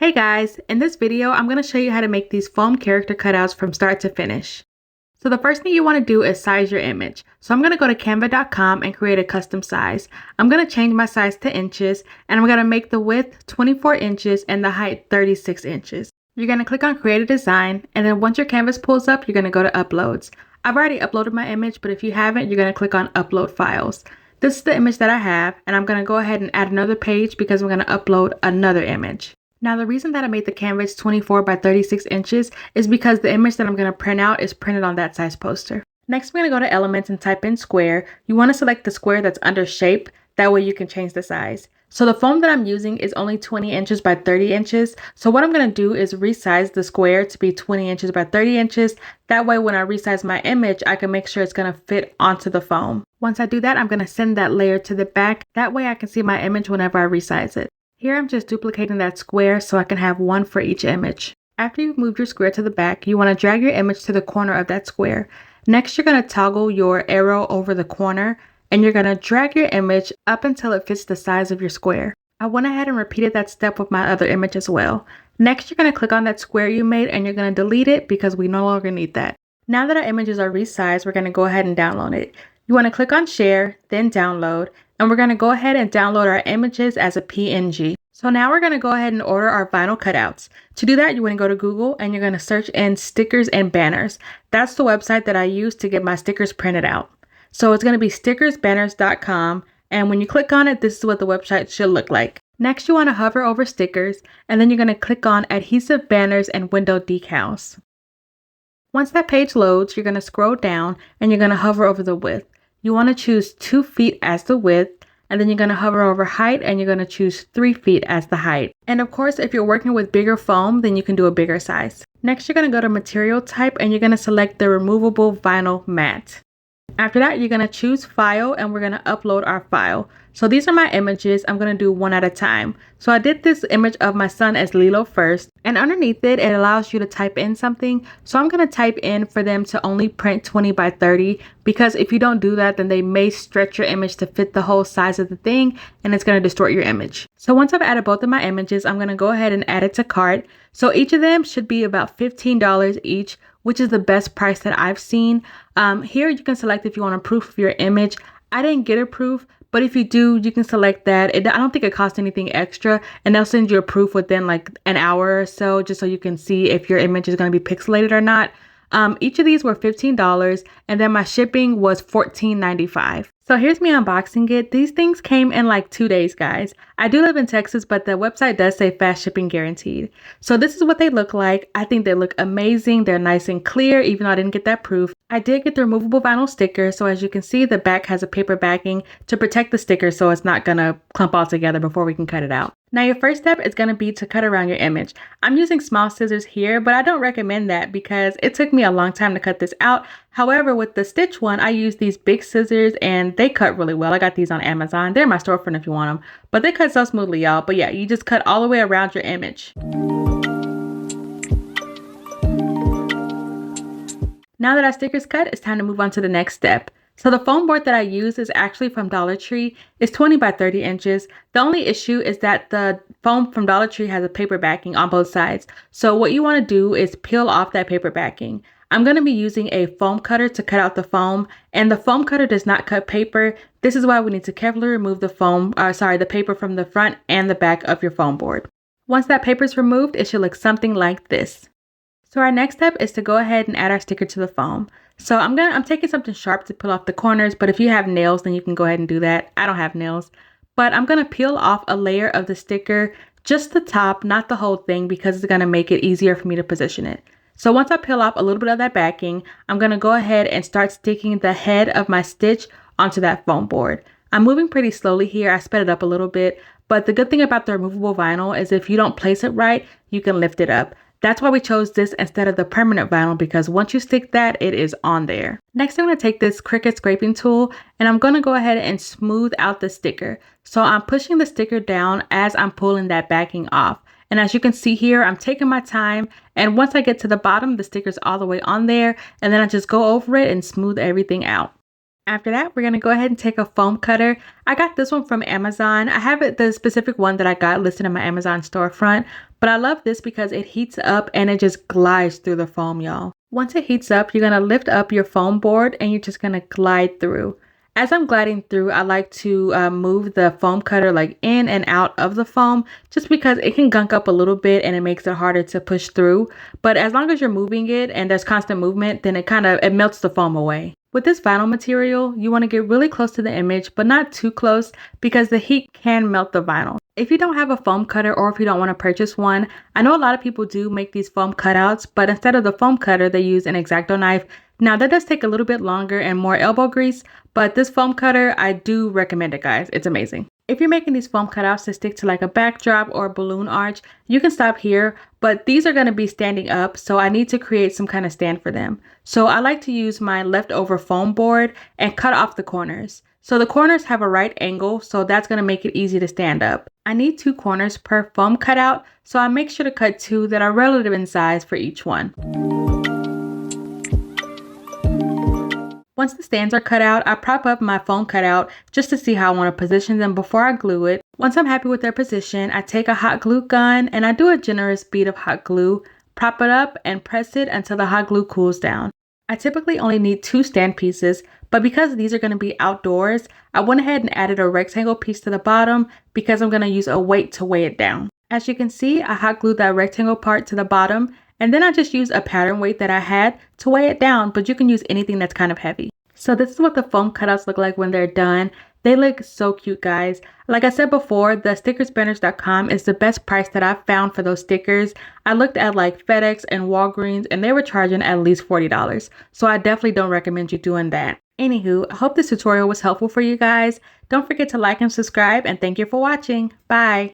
Hey guys, in this video, I'm going to show you how to make these foam character cutouts from start to finish. So the first thing you want to do is size your image. So I'm going to go to canva.com and create a custom size. I'm going to change my size to inches and I'm going to make the width 24 inches and the height 36 inches. You're going to click on create a design, and then once your canvas pulls up, you're going to go to uploads. I've already uploaded my image, but if you haven't, you're going to click on upload files. This is the image that I have, and I'm going to go ahead and add another page because I'm going to upload another image. Now, the reason that I made the canvas 24 by 36 inches is because the image that I'm going to print out is printed on that size poster. Next, we're going to go to elements and type in square. You want to select the square that's under shape. That way you can change the size. So the foam that I'm using is only 20 inches by 30 inches. So what I'm going to do is resize the square to be 20 inches by 30 inches. That way when I resize my image, I can make sure it's going to fit onto the foam. Once I do that, I'm going to send that layer to the back. That way I can see my image whenever I resize it. Here I'm just duplicating that square so I can have one for each image. After you've moved your square to the back, you want to drag your image to the corner of that square. Next, you're going to toggle your arrow over the corner and you're going to drag your image up until it fits the size of your square. I went ahead and repeated that step with my other image as well. Next, you're going to click on that square you made and you're going to delete it because we no longer need that. Now that our images are resized, we're going to go ahead and download it. You want to click on share, then download, and we're going to go ahead and download our images as a PNG. So now we're going to go ahead and order our vinyl cutouts. To do that, you want to go to Google and you're going to search in stickers and banners. That's the website that I use to get my stickers printed out. So it's going to be stickersbanners.com, and when you click on it, this is what the website should look like. Next, you want to hover over stickers, and then you're going to click on adhesive banners and window decals. Once that page loads, you're going to scroll down and you're going to hover over the width. You want to choose 2 feet as the width, and then you're going to hover over height and you're going to choose 3 feet as the height. And of course, if you're working with bigger foam, then you can do a bigger size. Next, you're going to go to material type and you're going to select the removable vinyl mat. After that, you're going to choose file and we're going to upload our file. So these are my images. I'm going to do one at a time. So I did this image of my son as Lilo first, and underneath it, it allows you to type in something. So I'm going to type in for them to only print 20 by 30 because if you don't do that, then they may stretch your image to fit the whole size of the thing and it's going to distort your image. So once I've added both of my images, I'm going to go ahead and add it to cart. So each of them should be about $15 each, which is the best price that I've seen. Here you can select if you want a proof of your image. I didn't get a proof, but if you do, you can select that. I don't think it costs anything extra, and they'll send you a proof within like an hour or so, just so you can see if your image is going to be pixelated or not. Each of these were $15, and then my shipping was $14.95. So here's me unboxing it. These things came in like 2 days, guys. I do live in Texas, but the website does say fast shipping guaranteed. So this is what they look like. I think they look amazing. They're nice and clear, even though I didn't get that proof. I did get the removable vinyl sticker. So as you can see, the back has a paper backing to protect the sticker so it's not gonna clump all together before we can cut it out. Now your first step is gonna be to cut around your image. I'm using small scissors here, but I don't recommend that because it took me a long time to cut this out. However, with the stitch one, I use these big scissors and they cut really well. I got these on Amazon. They're in my storefront if you want them, but they cut so smoothly, y'all. But yeah, you just cut all the way around your image. Now that our sticker's cut, it's time to move on to the next step. So the foam board that I use is actually from Dollar Tree. It's 20 by 30 inches. The only issue is that the foam from Dollar Tree has a paper backing on both sides. So what you want to do is peel off that paper backing. I'm going to be using a foam cutter to cut out the foam, and the foam cutter does not cut paper. This is why we need to carefully remove the paper from the front and the back of your foam board. Once that paper is removed, it should look something like this. So our next step is to go ahead and add our sticker to the foam. So I'm taking something sharp to peel off the corners, but if you have nails, then you can go ahead and do that. I don't have nails, but I'm going to peel off a layer of the sticker, just the top, not the whole thing, because it's going to make it easier for me to position it. So once I peel off a little bit of that backing, I'm going to go ahead and start sticking the head of my stitch onto that foam board. I'm moving pretty slowly here. I sped it up a little bit, but the good thing about the removable vinyl is if you don't place it right, you can lift it up. That's why we chose this instead of the permanent vinyl, because once you stick that, it is on there. Next, I'm going to take this Cricut scraping tool and I'm going to go ahead and smooth out the sticker. So I'm pushing the sticker down as I'm pulling that backing off. And as you can see here, I'm taking my time. And once I get to the bottom, the sticker's all the way on there. And then I just go over it and smooth everything out. After that, we're going to go ahead and take a foam cutter. I got this one from Amazon. I have the specific one that I got listed in my Amazon storefront, But I love this because it heats up and it just glides through the foam, y'all. Once it heats up, you're going to lift up your foam board and you're just going to glide through. As I'm gliding through, I like to move the foam cutter like in and out of the foam just because it can gunk up a little bit and it makes it harder to push through. But as long as you're moving it and there's constant movement, then it melts the foam away. With this vinyl material, you want to get really close to the image, but not too close because the heat can melt the vinyl. If you don't have a foam cutter or if you don't want to purchase one, I know a lot of people do make these foam cutouts, but instead of the foam cutter, they use an X-Acto knife. Now that does take a little bit longer and more elbow grease, but this foam cutter, I do recommend it, guys. It's amazing. If you're making these foam cutouts to stick to like a backdrop or a balloon arch, you can stop here, but these are going to be standing up, so I need to create some kind of stand for them. So I like to use my leftover foam board and cut off the corners. So the corners have a right angle, so that's going to make it easy to stand up. I need 2 corners per foam cutout, so I make sure to cut 2 that are relative in size for each one. Once the stands are cut out, I prop up my foam cutout just to see how I want to position them before I glue it. Once I'm happy with their position, I take a hot glue gun and I do a generous bead of hot glue, prop it up and press it until the hot glue cools down. I typically only need 2 stand pieces, but because these are going to be outdoors, I went ahead and added a rectangle piece to the bottom because I'm going to use a weight to weigh it down. As you can see, I hot glued that rectangle part to the bottom, and then I just used a pattern weight that I had to weigh it down, but you can use anything that's kind of heavy. So this is what the foam cutouts look like when they're done. They look so cute, guys. Like I said before, the stickersbanners.com is the best price that I've found for those stickers. I looked at like FedEx and Walgreens and they were charging at least $40. So I definitely don't recommend you doing that. Anywho, I hope this tutorial was helpful for you guys. Don't forget to like and subscribe, and thank you for watching. Bye.